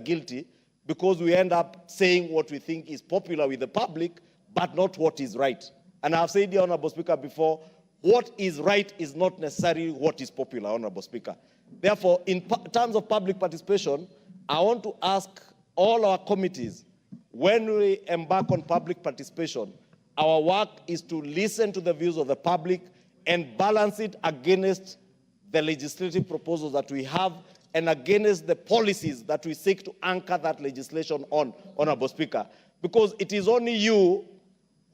guilty because we end up saying what we think is popular with the public, but not what is right. And I've said here, Honorable Speaker, before, what is right is not necessarily what is popular, Honorable Speaker. Therefore, in terms of public participation, I want to ask all our committees, when we embark on public participation, our work is to listen to the views of the public and balance it against the legislative proposals that we have and against the policies that we seek to anchor that legislation on, Honorable Speaker. Because it is only you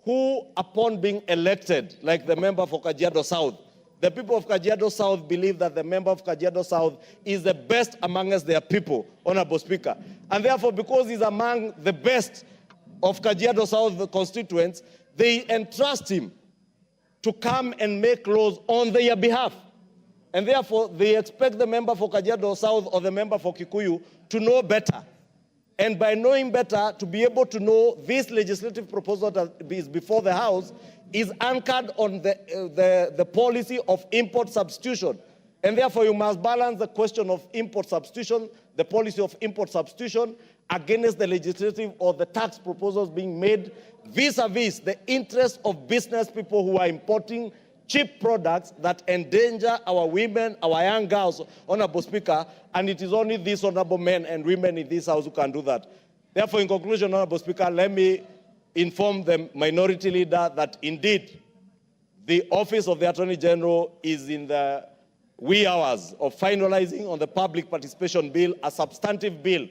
who, upon being elected, like the member for Kajiado South, the people of Kajiado South believe that the member of Kajiado South is the best amongst their people, Honorable Speaker. And therefore, because he's among the best of Kajiado South constituents, they entrust him to come and make laws on their behalf. And therefore, they expect the member for Kajiado South or the member for Kikuyu to know better. And by knowing better, to be able to know this legislative proposal that is before the House is anchored on the policy of import substitution. And therefore, you must balance the question of import substitution, the policy of import substitution, against the legislative or the tax proposals being made vis-a-vis the interest of business people who are importing cheap products that endanger our women, our young girls, Honorable Speaker, and it is only these honorable men and women in this House who can do that. Therefore, in conclusion, Honorable Speaker, let me inform the minority leader that indeed the office of the Attorney General is in the wee hours of finalizing on the public participation bill, a substantive bill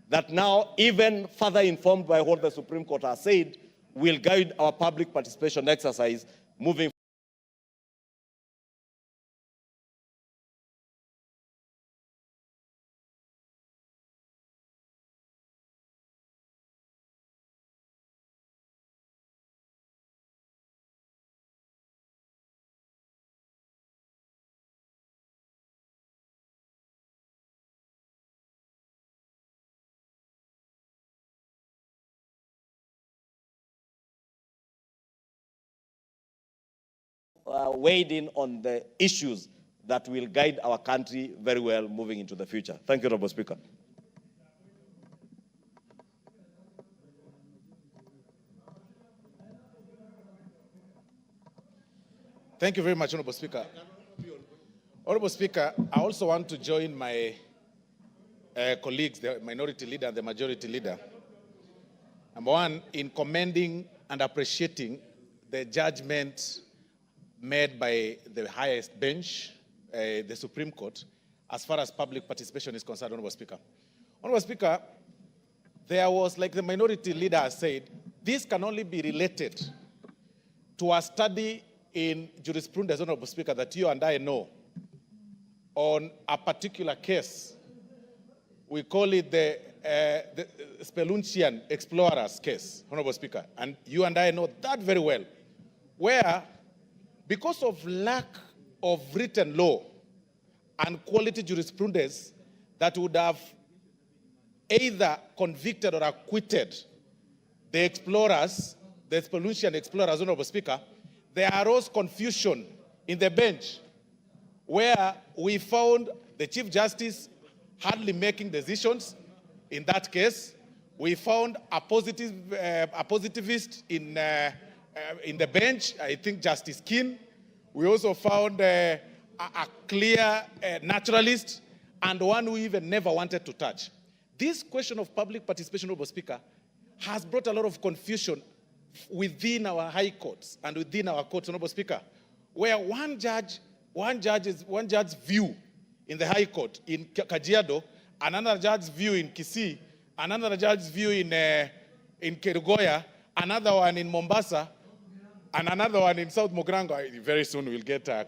that now, even further informed by what the Supreme Court has said, will guide our public participation exercise moving weighed in on the issues that will guide our country very well moving into the future. Thank you, Honorable Speaker. Thank you very much, Honorable Speaker. Honorable Speaker, I also want to join my colleagues, the minority leader and the majority leader. Number one, in commending and appreciating the judgment made by the highest bench, the Supreme Court, as far as public participation is concerned, Honorable Speaker. Honorable Speaker, there was, like the minority leader has said, this can only be related to a study in jurisprudence, Honorable Speaker, that you and I know on a particular case. We call it the Spelunchian Explorers case, Honorable Speaker, and you and I know that very well, where because of lack of written law and quality jurisprudence that would have either convicted or acquitted the explorers, the Spelunchian explorers, Honorable Speaker, there arose confusion in the bench where we found the Chief Justice hardly making decisions in that case. We found a positivist in the bench, I think Justice Keane. We also found a clear naturalist and one who even never wanted to touch. This question of public participation, Honorable Speaker, has brought a lot of confusion within our high courts and within our courts, Honorable Speaker, where one judge's view in the high court in Kajiado, another judge's view in Kisii, another judge's view in Kerugoya, another one in Mombasa, and another one in South Mogrango. Very soon we'll get a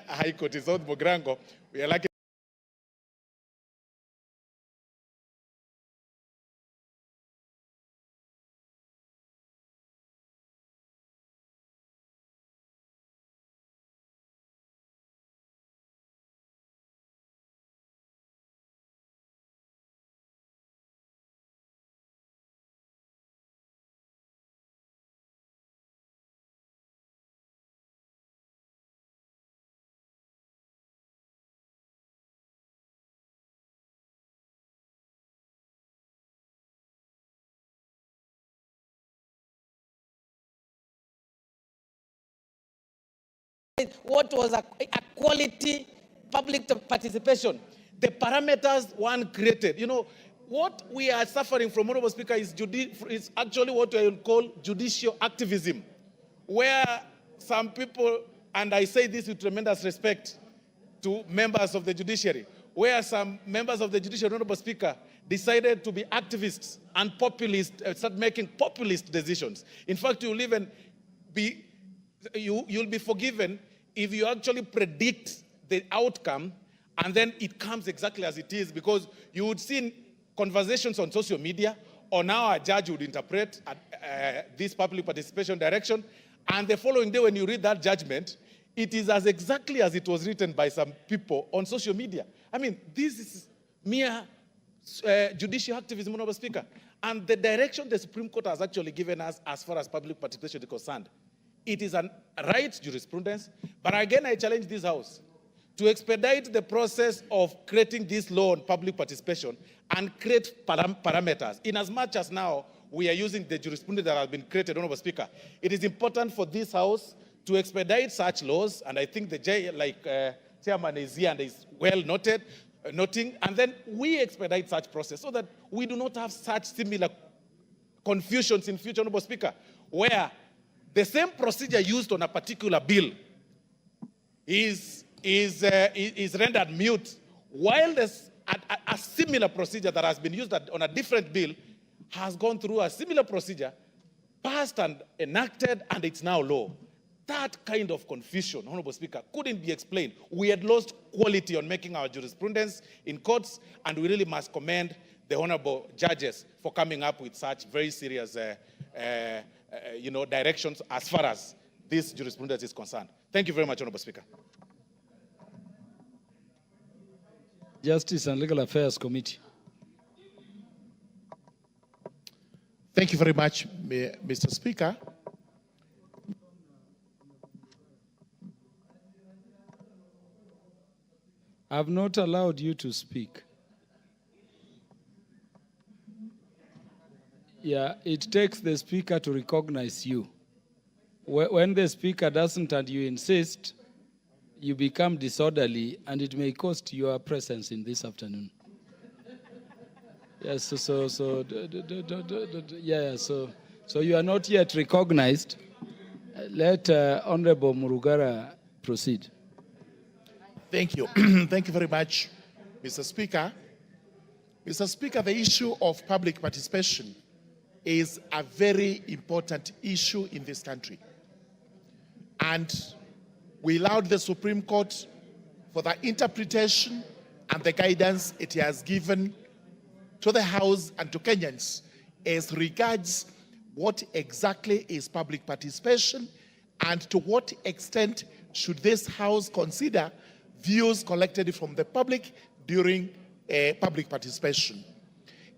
high court in South Mogrango. We are lucky. what was a quality public participation. The parameters weren't created. You know, what we are suffering from, Honorable Speaker, is actually what I would call judicial activism, where some people, and I say this with tremendous respect to members of the judiciary, where some members of the judiciary, Honorable Speaker, decided to be activists and populist, start making populist decisions. In fact, you'll be forgiven if you actually predict the outcome and then it comes exactly as it is, because you would see conversations on social media, or now a judge would interpret this public participation direction, and the following day when you read that judgment, it is as exactly as it was written by some people on social media. I mean, this is mere judicial activism, Honorable Speaker. And the direction the Supreme Court has actually given us as far as public participation is concerned, it is a right jurisprudence. But again, I challenge this House to expedite the process of creating this law on public participation and create parameters. In as much as now we are using the jurisprudence that has been created, Honorable Speaker, it is important for this House to expedite such laws, and I think the chairman is here and is well noting, and then we expedite such process so that we do not have such similar confusions in future, Honorable Speaker, where the same procedure used on a particular bill is rendered mute, while there's a similar procedure that has been used on a different bill has gone through a similar procedure, passed and enacted, and it's now law. That kind of confusion, Honorable Speaker, couldn't be explained. We had lost quality on making our jurisprudence in courts, and we really must commend the honorable judges for coming up with such very serious directions as far as this jurisprudence is concerned. Thank you very much, Honorable Speaker. Justice and Legal Affairs Committee. Thank you very much, Mr. Speaker. I've not allowed you to speak. Yeah, it takes the speaker to recognize you. When the speaker doesn't and you insist, you become disorderly, and it may cost your presence in this afternoon. Yes, so you are not yet recognized. Let Honorable Murugara proceed. Thank you. Thank you very much, Mr. Speaker. Mr. Speaker, the issue of public participation is a very important issue in this country. And we allowed the Supreme Court for the interpretation and the guidance it has given to the House and to Kenyans as regards what exactly is public participation and to what extent should this House consider views collected from the public during public participation.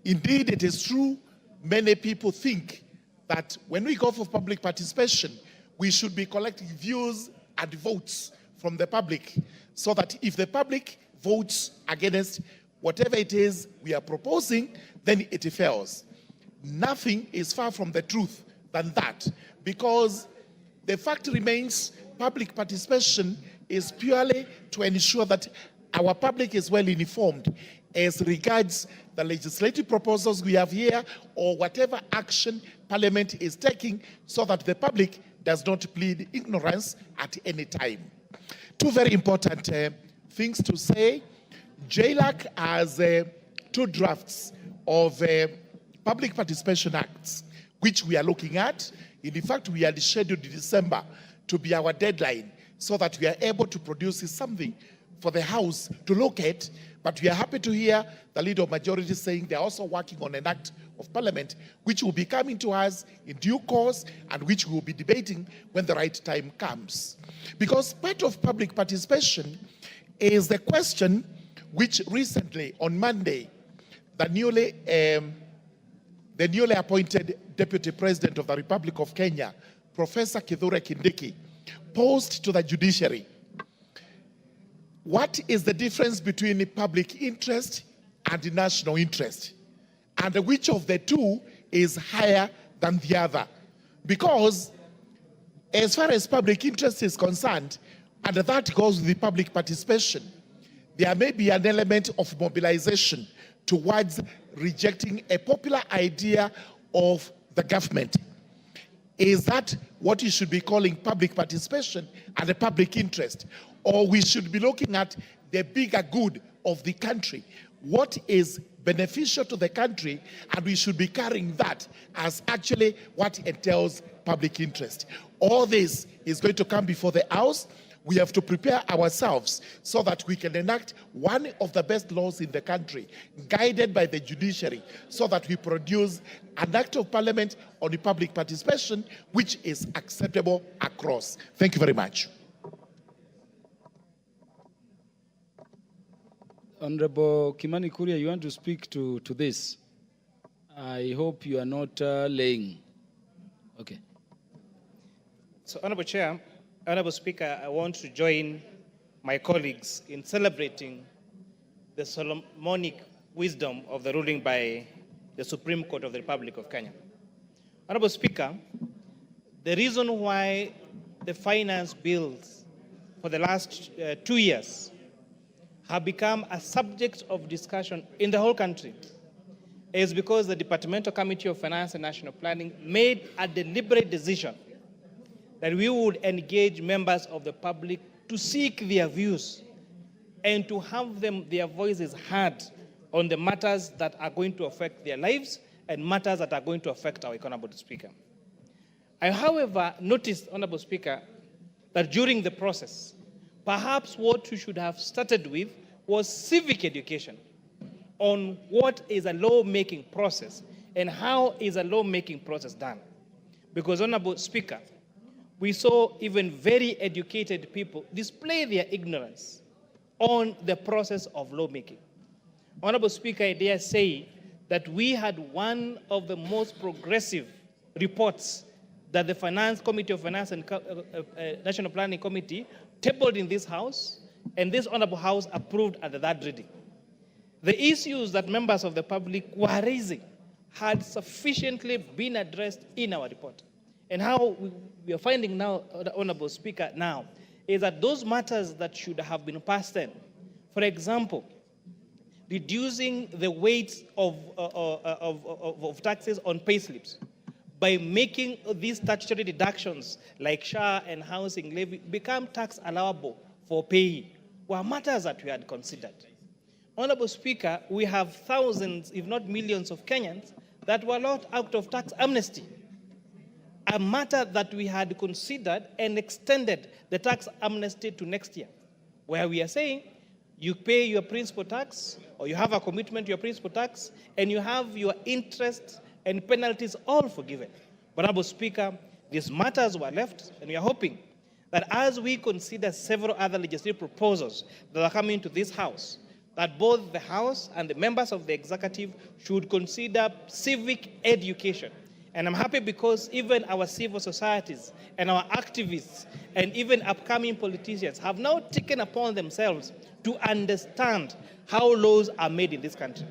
Indeed, it is true, many people think that when we go for public participation, we should be collecting views and votes from the public, so that if the public votes against whatever it is we are proposing, then it fails. Nothing is far from the truth than that, because the fact remains public participation is purely to ensure that our public is well informed as regards the legislative proposals we have here or whatever action Parliament is taking, so that the public does not plead ignorance at any time. Two very important things to say. JLAC has two drafts of public participation acts, which we are looking at. In fact, we are scheduled in December to be our deadline, so that we are able to produce something for the House to look at. But we are happy to hear the Leader of Majority saying they are also working on an act of Parliament, which will be coming to us in due course and which we will be debating when the right time comes. Because part of public participation is the question which recently, on Monday, the newly appointed Deputy President of the Republic of Kenya, Professor Kithure Kindiki, posed to the judiciary. What is the difference between public interest and national interest? And which of the two is higher than the other? Because as far as public interest is concerned, And that goes with the public participation. There may be an element of mobilization towards rejecting a popular idea of the government. Is that what you should be calling public participation and the public interest? Or we should be looking at the bigger good of the country? What is beneficial to the country, and we should be carrying that as actually what entails public interest. All this is going to come before the House. We have to prepare ourselves so that we can enact one of the best laws in the country, guided by the judiciary, so that we produce an act of parliament on the public participation, which is acceptable across. Thank you very much. Honorable Kimani Kuria, you want to speak to this? I hope you are not laying. Okay. So, Honorable Chair, Honorable Speaker, I want to join my colleagues in celebrating the Solomonic wisdom of the ruling by the Supreme Court of the Republic of Kenya. Honorable Speaker, the reason why the finance bills for the last 2 years have become a subject of discussion in the whole country is because the Departmental Committee of Finance and National Planning made a deliberate decision that we would engage members of the public to seek their views and to have their voices heard on the matters that are going to affect their lives and matters that are going to affect our economy, Honorable Speaker. I, however, noticed, Honorable Speaker, that during the process, perhaps what we should have started with was civic education on what is a law-making process and how is a law-making process done. Because, Honorable Speaker, we saw even very educated people display their ignorance on the process of lawmaking. Honorable Speaker, I dare say that we had one of the most progressive reports that the Finance Committee of Finance and National Planning Committee tabled in this House, and this Honorable House approved at the third reading. The issues that members of the public were raising had sufficiently been addressed in our report. And how we are finding now, Honorable Speaker, now, is that those matters that should have been passed in, for example, reducing the weight of taxes on payslips by making these statutory deductions like SHA and housing levy become tax allowable for payee, were matters that we had considered. Honorable Speaker, we have thousands, if not millions, of Kenyans that were locked out of tax amnesty, a matter that we had considered and extended the tax amnesty to next year, where we are saying you pay your principal tax, or you have a commitment to your principal tax, and you have your interest and penalties all forgiven. But, Honorable Speaker, these matters were left, and we are hoping that as we consider several other legislative proposals that are coming to this House, that both the House and the members of the executive should consider civic education. And I'm happy because even our civil societies and our activists and even upcoming politicians have now taken upon themselves to understand how laws are made in this country.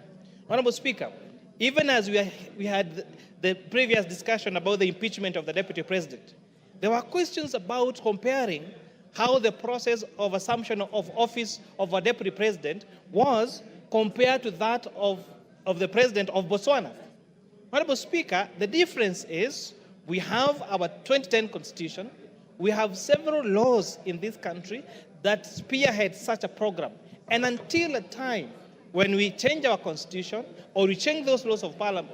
Honorable Speaker, even as we had the previous discussion about the impeachment of the Deputy President, there were questions about comparing how the process of assumption of office of a Deputy President was compared to that of the President of Botswana. Honorable Speaker, the difference is we have our 2010 Constitution, we have several laws in this country that spearhead such a program. And until a time when we change our Constitution or we change those laws of Parliament,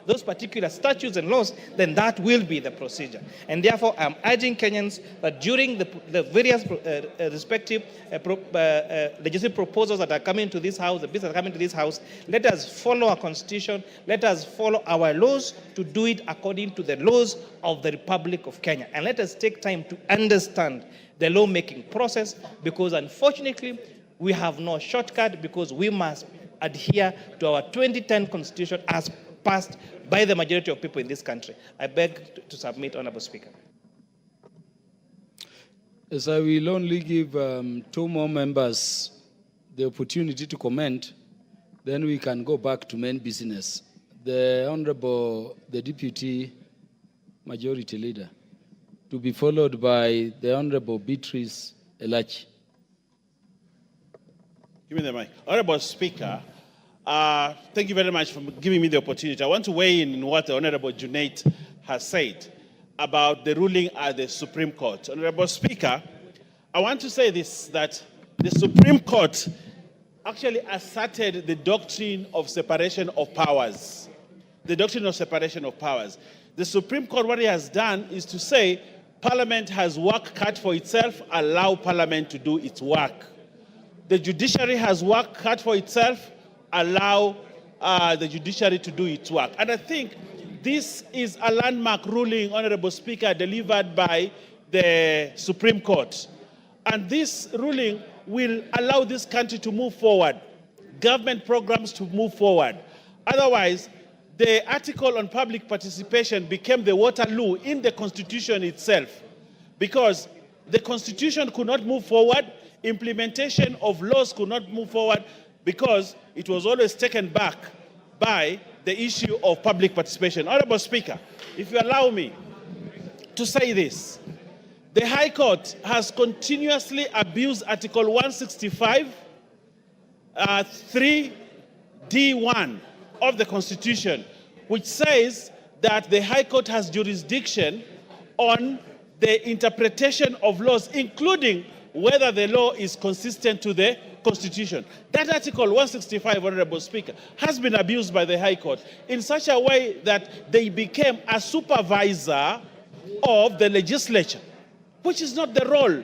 those particular statutes and laws, then that will be the procedure. And therefore, I'm urging Kenyans that during the various respective legislative proposals that are coming to this House, the bills that are coming to this House, let us follow our Constitution, let us follow our laws to do it according to the laws of the Republic of Kenya. And let us take time to understand the lawmaking process, because unfortunately, we have no shortcut, because we must adhere to our 2010 Constitution as passed by the majority of people in this country. I beg to submit, Honorable Speaker. As I will only give 2 more members the opportunity to comment, then we can go back to main business. The Honorable, the Deputy Majority Leader. to be followed by the Honorable Beatrice Elachi. Give me the mic. Honorable Speaker, thank you very much for giving me the opportunity. I want to weigh in what the Honorable Junaid has said about the ruling at the Supreme Court. Honorable Speaker, I want to say this, that the Supreme Court actually asserted the doctrine of separation of powers. The doctrine of separation of powers. The Supreme Court, what it has done is to say Parliament has work cut for itself, allow Parliament to do its work. The judiciary has work cut for itself, allow the judiciary to do its work. And I think this is a landmark ruling, Honorable Speaker, delivered by the Supreme Court. And this ruling will allow this country to move forward, government programs to move forward. Otherwise, the article on public participation became the Waterloo in the Constitution itself, because the Constitution could not move forward, implementation of laws could not move forward, because it was always taken back by the issue of public participation. Honorable Speaker, if you allow me to say this, the High Court has continuously abused Article 165, 3D1 of the Constitution, which says that the High Court has jurisdiction on the interpretation of laws, including whether the law is consistent to the Constitution. That Article 165, Honorable Speaker, has been abused by the High Court in such a way that they became a supervisor of the legislature, which is not the role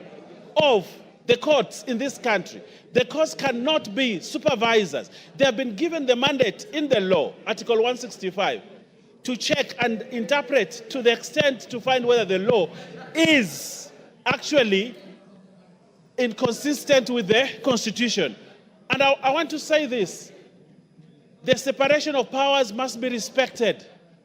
of the courts in this country. The courts cannot be supervisors. They have been given the mandate in the law, Article 165, to check and interpret to the extent to find whether the law is actually inconsistent with the Constitution. And I want to say this, the separation of powers must be respected.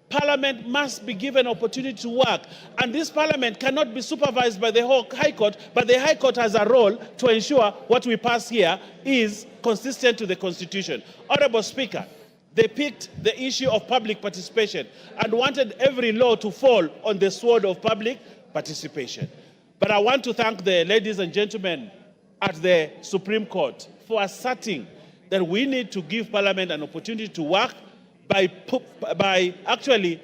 Parliament must be given opportunity to work. And this Parliament cannot be supervised by the whole High Court, but the High Court has a role to ensure what we pass here is consistent to the Constitution. Honorable Speaker, they picked the issue of public participation and wanted every law to fall on the sword of public participation. But I want to thank the ladies and gentlemen at the Supreme Court for asserting that we need to give Parliament an opportunity to work by actually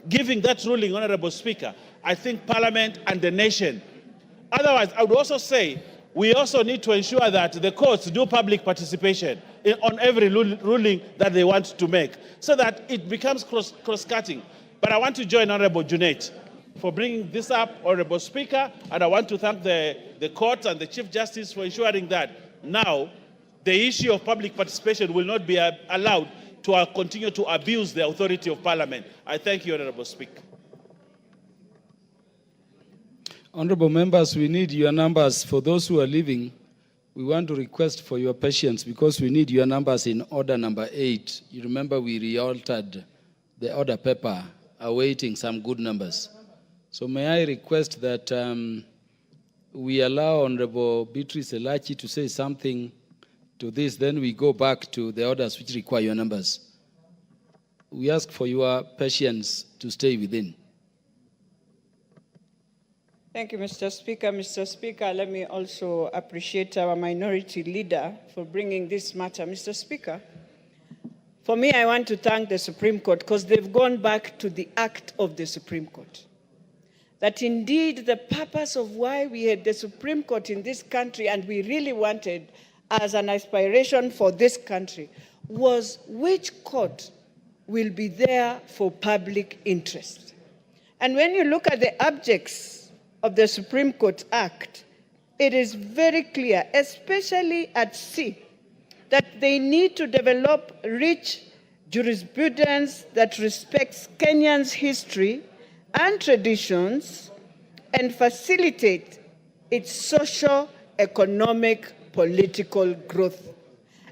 giving that ruling, Honorable Speaker. I think Parliament and the nation. Otherwise, I would also say we also need to ensure that the courts do public participation on every ruling that they want to make, so that it becomes cross-cutting. But I want to join Honorable Junaid for bringing this up, Honorable Speaker, and I want to thank the court and the Chief Justice for ensuring that now the issue of public participation will not be allowed to continue to abuse the authority of Parliament. I thank you, Honorable Speaker. Honorable members, we need your numbers. For those who are leaving, we want to request for your patience because we need your numbers in order number 8. You remember we re-altered the order paper, awaiting some good numbers. So may I request that we allow Honorable Beatrice Elachi to say something to this, then we go back to the orders which require your numbers. We ask for your patience to stay within. Thank you, Mr. Speaker. Mr. Speaker, let me also appreciate our minority leader for bringing this matter. Mr. Speaker, for me, I want to thank the Supreme Court because they've gone back to the act of the Supreme Court. That indeed the purpose of why we had the Supreme Court in this country and we really wanted as an aspiration for this country was which court will be there for public interest. And when you look at the objects of the Supreme Court Act, it is very clear, especially at C, that they need to develop rich jurisprudence that respects Kenyans' history and traditions and facilitate its social, economic, political growth.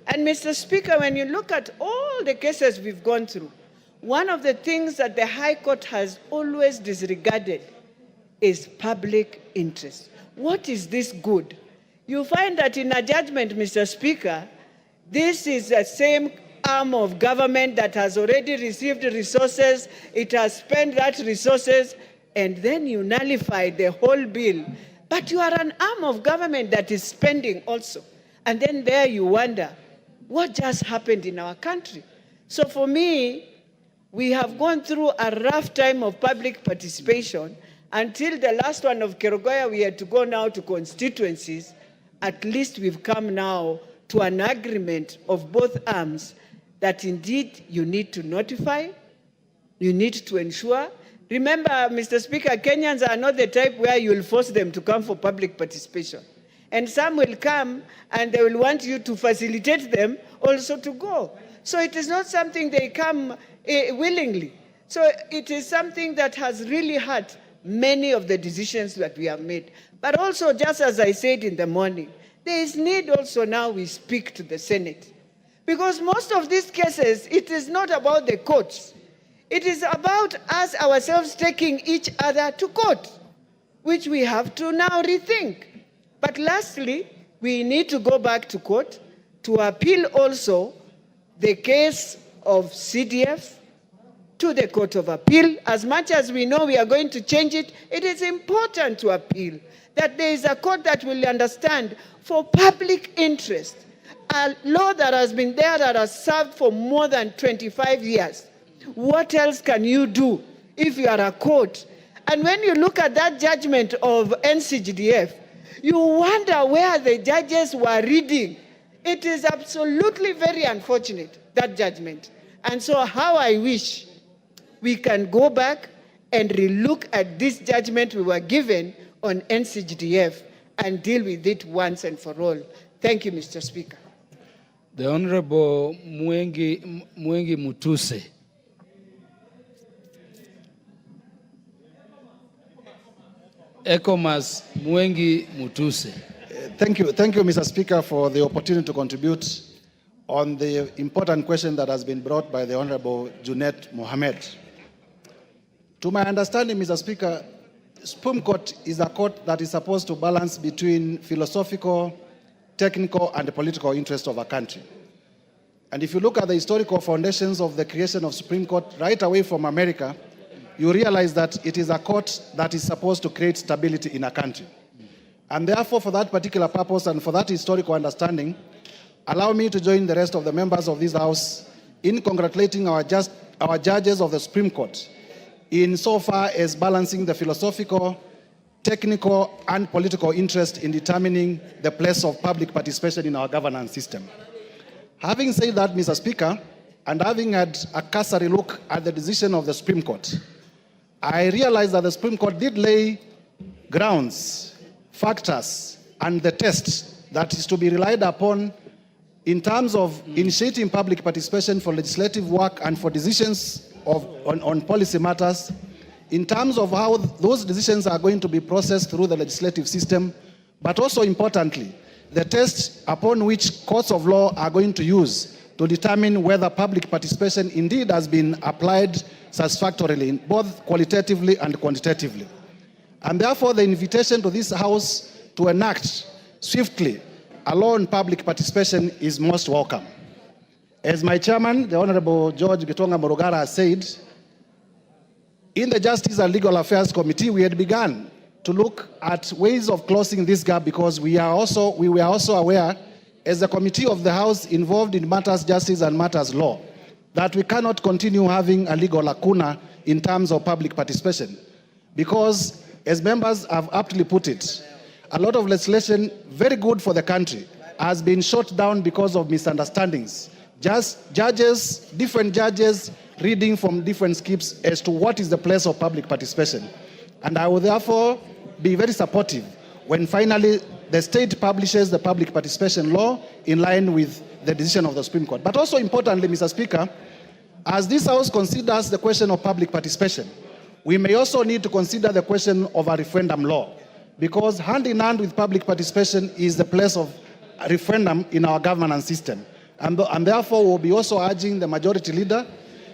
And Mr. Speaker, when you look at all the cases we've gone through, one of the things that the High Court has always disregarded is public interest. What is this good? You find that in a judgment, Mr. Speaker, this is the same arm of government that has already received resources, it has spent that resources, and then you nullify the whole bill. But you are an arm of government that is spending also. And then there you wonder, what just happened in our country? So for me, we have gone through a rough time of public participation. Until the last one of Kerugoya, we had to go now to constituencies. At least we've come now to an agreement of both arms that indeed you need to notify, you need to ensure. Remember, Mr. Speaker, Kenyans are not the type where you will force them to come for public participation. And some will come and they will want you to facilitate them also to go. So it is not something they come willingly. So it is something that has really hurt many of the decisions that we have made. But also, just as I said in the morning, there is need also now we speak to the Senate. Because most of these cases, it is not about the courts. It is about us ourselves taking each other to court, which we have to now rethink. But lastly, we need to go back to court to appeal also the case of CDF to the Court of Appeal. As much as we know we are going to change it, it is important to appeal, that there is a court that will understand for public interest, a law that has been there that has served for more than 25 years. What else can you do if you are a court? And when you look at that judgment of NCGDF, you wonder where the judges were reading. It is absolutely very unfortunate, that judgment. And so how I wish we can go back and relook at this judgment we were given on NCGDF and deal with it once and for all. Thank you, Mr. Speaker. The Honorable Mwengi Mutuse. Ekomas Mwengi Mutuse. Thank you, Mr. Speaker, for the opportunity to contribute on the important question that has been brought by the Honorable Junet Mohammed. To my understanding, Mr. Speaker, Supreme Court is a court that is supposed to balance between philosophical, technical, and the political interests of a country. And if you look at the historical foundations of the creation of Supreme Court right away from America, you realize that it is a court that is supposed to create stability in a country. And therefore, for that particular purpose and for that historical understanding, allow me to join the rest of the members of this House in congratulating our judges of the Supreme Court in so far as balancing the philosophical, technical, and political interest in determining the place of public participation in our governance system. Having said that, Mr. Speaker, and having had a cursory look at the decision of the Supreme Court, I realized that the Supreme Court did lay grounds, factors, and the test that is to be relied upon in terms of initiating public participation for legislative work and for decisions on policy matters, in terms of how those decisions are going to be processed through the legislative system, but also importantly, the test upon which courts of law are going to use to determine whether public participation indeed has been applied satisfactorily, both qualitatively and quantitatively. And therefore, the invitation to this House to enact swiftly a law on public participation is most welcome. As my chairman, the Honorable George Gitonga Morogara, has said, in the Justice and Legal Affairs Committee, we had begun to look at ways of closing this gap because we were also aware, as a committee of the House involved in matters justice and matters law, that we cannot continue having a legal lacuna in terms of public participation. Because, as members have aptly put it, a lot of legislation, very good for the country, has been shot down because of misunderstandings. Just different judges reading from different scripts as to what is the place of public participation. And I will therefore be very supportive when finally the state publishes the public participation law in line with the decision of the Supreme Court. But also importantly, Mr. Speaker, as this House considers the question of public participation, we may also need to consider the question of a referendum law, because hand in hand with public participation is the place of a referendum in our governance system. And therefore, we'll be also urging the majority leader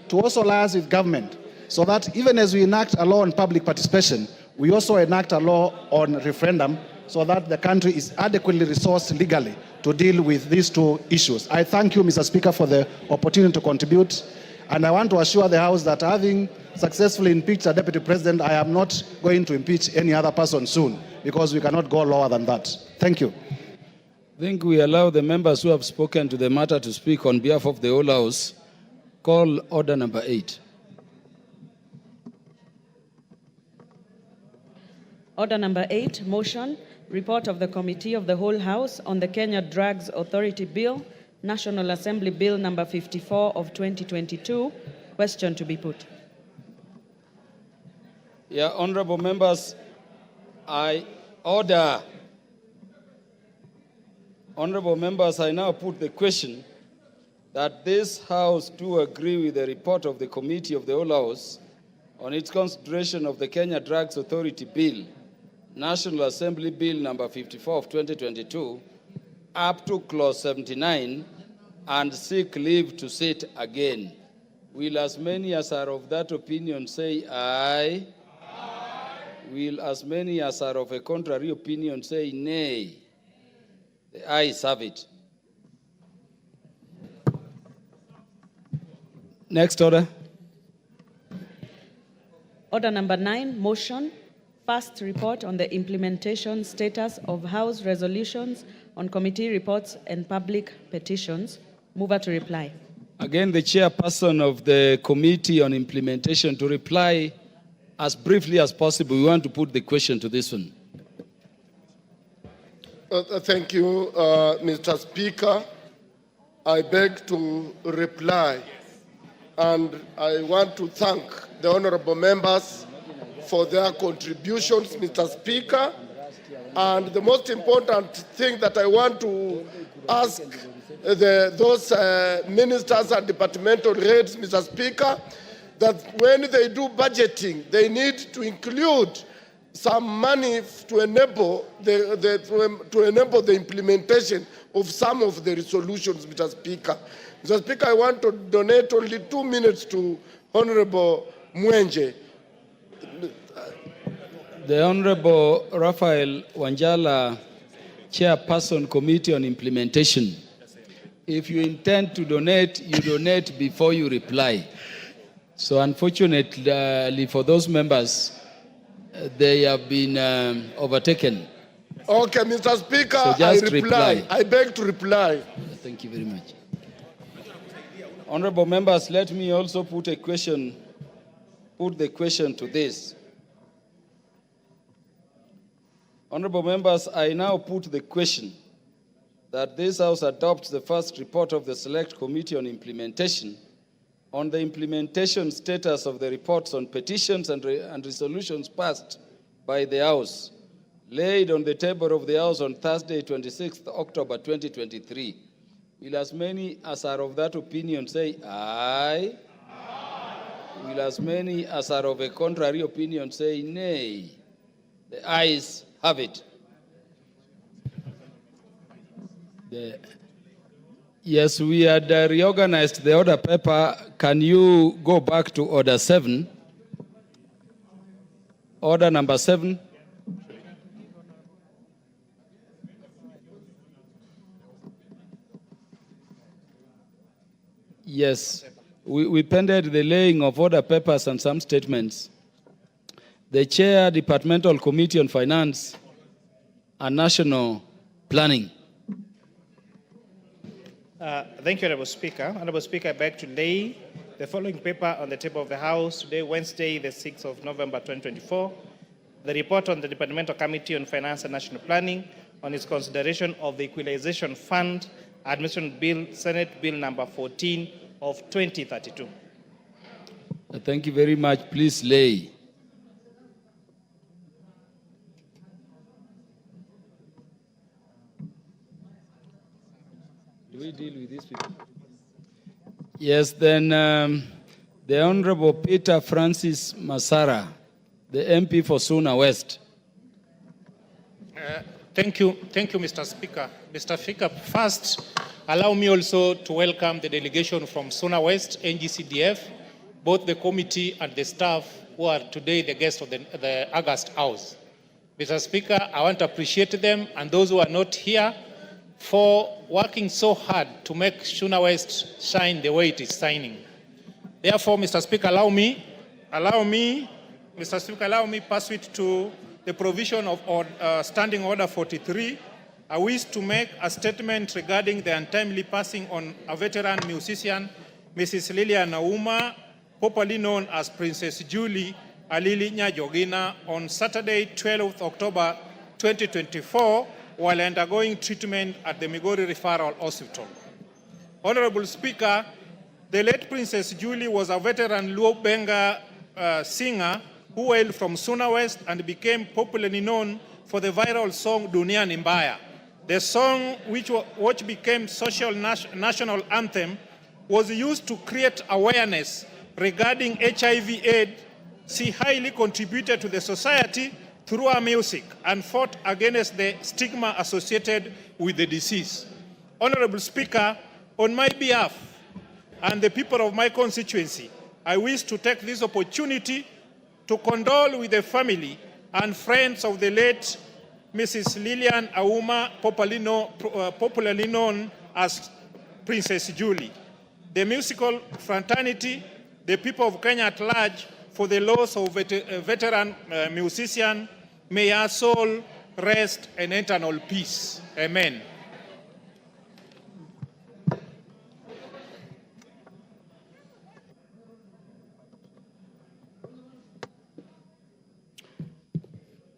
to also liaise with government so that even as we enact a law on public participation, we also enact a law on referendum so that the country is adequately resourced legally to deal with these two issues. I thank you, Mr. Speaker, for the opportunity to contribute. And I want to assure the House that having successfully impeached a deputy president, I am not going to impeach any other person soon, because we cannot go lower than that. Thank you. I think we allow the members who have spoken to the matter to speak on behalf of the whole House. Call order number 8. Order number 8, motion, report of the Committee of the Whole House on the Kenya Drugs Authority Bill, National Assembly Bill number 54 of 2022. Question to be put. Yeah, honorable members, I order. Honorable members, I now put the question that this House do agree with the report of the Committee of the Whole House on its consideration of the Kenya Drugs Authority Bill, National Assembly Bill number 54 of 2022, up to clause 79, and seek leave to sit again. Will as many as are of that opinion say aye? Aye. Will as many as are of a contrary opinion say nay? The ayes have it. Next order. Order number 9, motion, first report on the implementation status of House resolutions on committee reports and public petitions. Mover to reply. Again, the chairperson of the Committee on Implementation to reply as briefly as possible. We want to put the question to this one. Thank you, Mr. Speaker. I beg to reply, and I want to thank the honorable members for their contributions, Mr. Speaker. And the most important thing that I want to ask those ministers and departmental heads, Mr. Speaker, that when they do budgeting, they need to include some money to enable the implementation of some of the resolutions, Mr. Speaker. Mr. Speaker, I want to donate only 2 minutes to Honorable Mwenje. The Honorable Raphael Wanjala, Chairperson, Committee on Implementation. If you intend to donate, you donate before you reply. So unfortunately for those members, they have been overtaken. Okay, Mr. Speaker, So just reply. I beg to reply. Thank you very much. Honorable members, let me also put the question to this. Honorable members, I now put the question that this House adopts the first report of the Select Committee on Implementation on the implementation status of the reports on petitions and resolutions passed by the House, laid on the table of the House on Thursday, 26th October 2023. Will as many as are of that opinion say aye? Aye. Will as many as are of a contrary opinion say nay? The ayes have it. Yes, we had reorganized the order paper. Can you go back to order 7? Order number 7. Yes, we pended the laying of order papers and some statements. The Chair, Departmental Committee on Finance and National Planning. Thank you, Honorable Speaker. Honorable Speaker, I beg to lay the following paper on the table of the House today, Wednesday, the 6th of November, 2024. The report on the Departmental Committee on Finance and National Planning on its consideration of the Equalization Fund Administration Bill, Senate Bill number 14 of 2032. Thank you very much. Please lay. Do we deal with these people? Yes, then the Honorable Peter Francis Masara, the MP for Suna West. Thank you, Mr. Speaker. Mr. Speaker, first, allow me also to welcome the delegation from Suna West, NGCDF, both the committee and the staff who are today the guests of the August House. Mr. Speaker, I want to appreciate them and those who are not here for working so hard to make Suna West shine the way it is shining. Therefore, Mr. Speaker, allow me allow me, Mr. Speaker, allow me pursuant to the provision of Standing Order 43. I wish to make a statement regarding the untimely passing on a veteran musician, Mrs. Lilian Nauma, popularly known as Princess Julie Alili Nyajogina, on Saturday, 12th October 2024, while undergoing treatment at the Migori Referral Hospital. Honorable Speaker, the late Princess Julie was a veteran Luo Benga singer who hailed from Suna West and became popularly known for the viral song Dunia Ni Mbaya. The song, which became social national anthem, was used to create awareness regarding HIV/AIDS. She highly contributed to the society through her music and fought against the stigma associated with the disease. Honorable Speaker, on my behalf and the people of my constituency, I wish to take this opportunity to condole with the family and friends of the late Mrs. Lilian Auma, popularly known as Princess Julie, the musical fraternity, the people of Kenya at large, for the loss of a veteran musician. May her soul rest in eternal peace. Amen.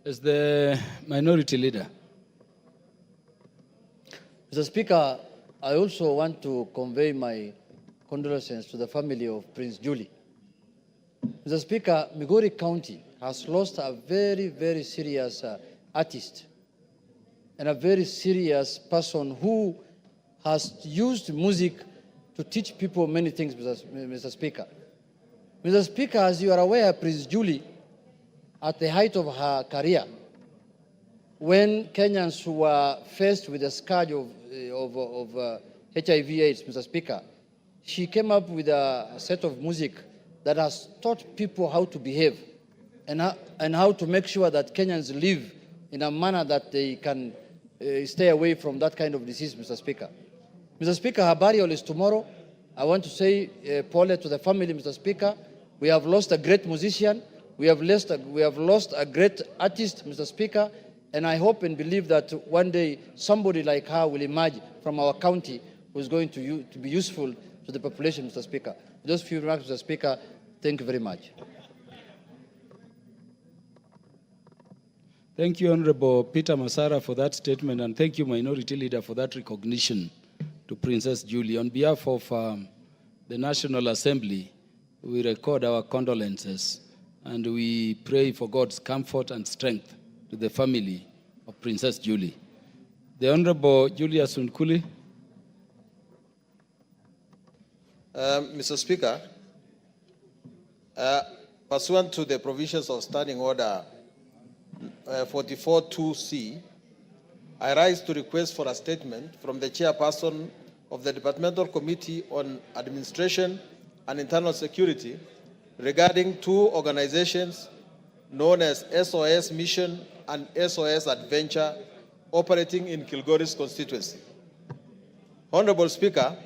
As the minority leader. Mr. Speaker, I also want to convey my condolences to the family of Prince Julie. Mr. Speaker, Migori County has lost a very, very serious artist and a very serious person who has used music to teach people many things, Mr. Speaker. Mr. Speaker, as you are aware, Prince Julie, at the height of her career, when Kenyans were faced with the scourge of HIV/AIDS, Mr. Speaker, she came up with a set of music that has taught people how to behave and how to make sure that Kenyans live in a manner that they can stay away from that kind of disease, Mr. Speaker. Mr. Speaker, her burial is tomorrow. I want to say Paul to the family, Mr. Speaker. We have lost a great musician. We have lost a great artist, Mr. Speaker, and I hope and believe that one day somebody like her will emerge from our county who is going to be useful to the population, Mr. Speaker. Those few remarks, Mr. Speaker, thank you very much. Thank you, Honorable Peter Masara, for that statement, and thank you, Minority Leader, for that recognition to Princess Julie. On behalf of the National Assembly, we record our condolences, and we pray for God's comfort and strength to the family of Princess Julie. The Honorable Julius Unkuli. Mr. Speaker, pursuant to the provisions of Standing Order 44.2c, I rise to request for a statement from the chairperson of the Departmental Committee on Administration and Internal Security regarding two organizations known as SOS Mission and SOS Adventure operating in Kilgoris constituency. Honorable Speaker,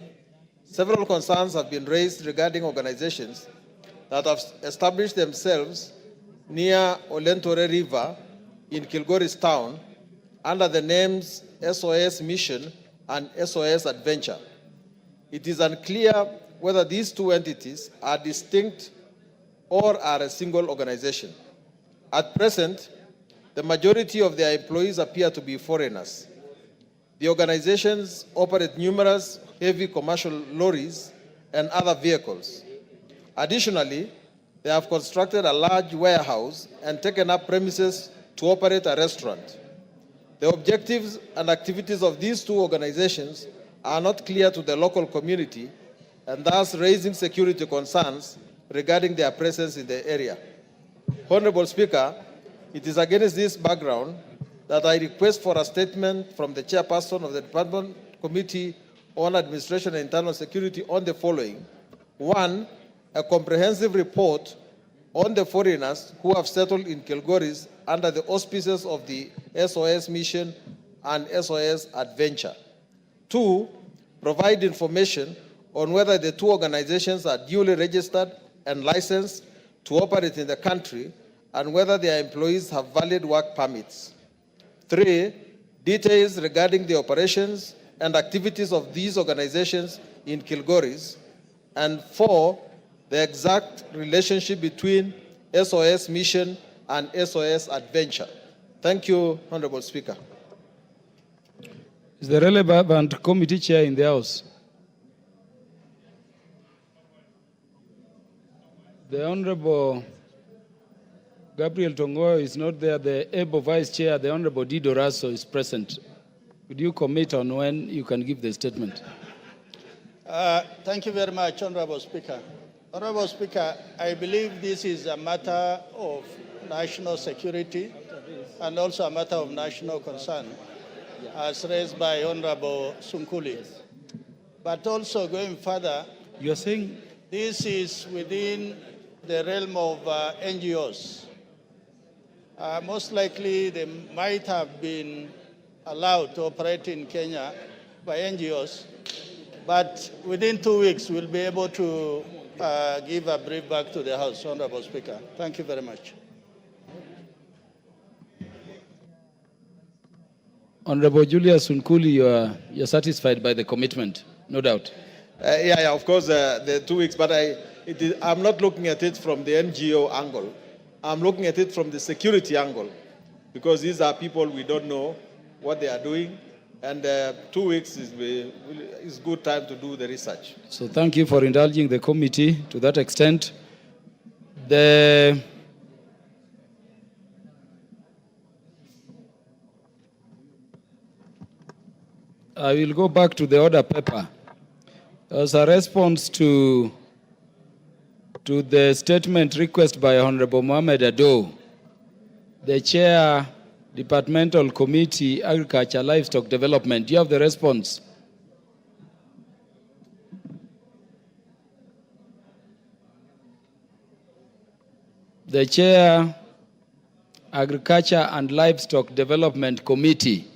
several concerns have been raised regarding organizations that have established themselves near Olentore River in Kilgoris town under the names SOS Mission and SOS Adventure. It is unclear whether these two entities are distinct or are a single organization. At present, the majority of their employees appear to be foreigners. The organizations operate numerous heavy commercial lorries and other vehicles. Additionally, they have constructed a large warehouse and taken up premises to operate a restaurant. The objectives and activities of these two organizations are not clear to the local community and thus raising security concerns regarding their presence in the area. Honorable Speaker, it is against this background that I request for a statement from the chairperson of the Department Committee on Administration and Internal Security on the following. One, a comprehensive report on the foreigners who have settled in Kilgoris under the auspices of the SOS Mission and SOS Adventure. Two, provide information on whether the two organizations are duly registered and licensed to operate in the country and whether their employees have valid work permits. 3, details regarding the operations and activities of these organizations in Kilgoris. And 4, the exact relationship between SOS Mission and SOS Adventure. Thank you, Honorable Speaker. Is the relevant committee chair in the House? The Honorable Gabriel Tongo is not there. The able Vice Chair, the Honorable Dido Raso, is present. Would you commit on when you can give the statement? Thank you very much, Honorable Speaker. Honorable Speaker, I believe this is a matter of national security and also a matter of national concern, as raised by Honorable Sunkuli. But also going further, You are saying this is within the realm of NGOs. Most likely, they might have been allowed to operate in Kenya by NGOs, but within 2 weeks, we'll be able to give a brief back to the House, Honorable Speaker. Thank you very much. Honorable Julius Sunkuli, you're satisfied by the commitment, no doubt. Yeah, of course, the 2 weeks, but I'm not looking at it from the NGO angle. I'm looking at it from the security angle, because these are people we don't know what they are doing, and 2 weeks is good time to do the research. So thank you for indulging the committee to that extent. I will go back to the order paper. As a response to the statement request by Honorable Mohamed Ado, the Chair, Departmental Committee, Agriculture, Livestock Development. Do you have the response? The Chair, Agriculture and Livestock Development Committee.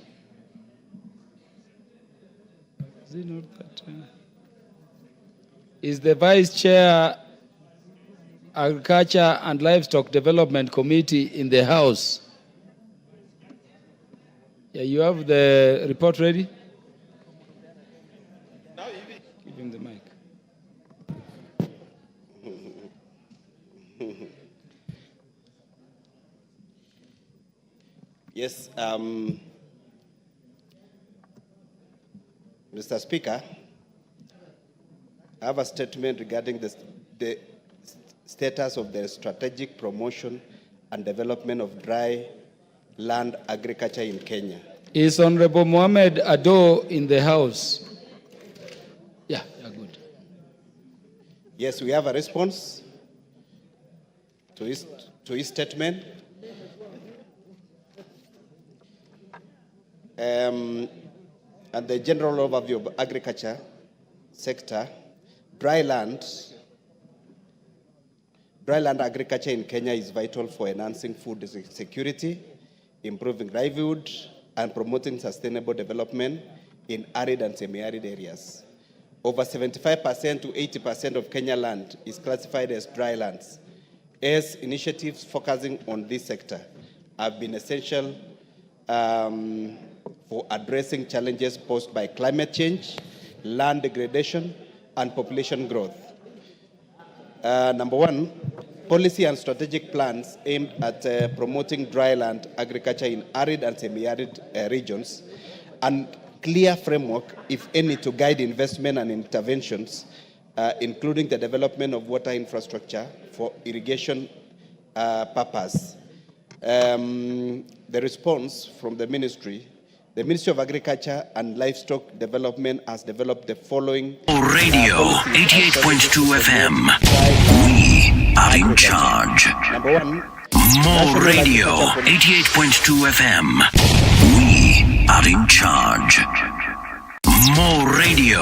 Is it not that? Is the Vice Chair, Agriculture and Livestock Development Committee in the House? Yeah, you have the report ready? Give him the mic. Yes, Mr. Speaker, I have a statement regarding the status of the strategic promotion and development of dry land agriculture in Kenya. Is Honorable Mohamed Ado in the House? Yeah, good. Yes, we have a response to his statement. And the general overview of agriculture sector, dry land agriculture in Kenya is vital for enhancing food security, improving livelihood, and promoting sustainable development in arid and semi-arid areas. Over 75% to 80% of Kenya land is classified as dry lands, as initiatives focusing on this sector have been essential for addressing challenges posed by climate change, land degradation, and population growth. Number one, policy and strategic plans aimed at promoting dry land agriculture in arid and semi-arid regions, and clear framework, if any, to guide investment and interventions, including the development of water infrastructure for irrigation purpose. The response from the Ministry of Agriculture and Livestock Development has developed the following. Radio 88.2 FM. We are in charge. Number one. More Radio 88.2 FM. We are in charge. More Radio.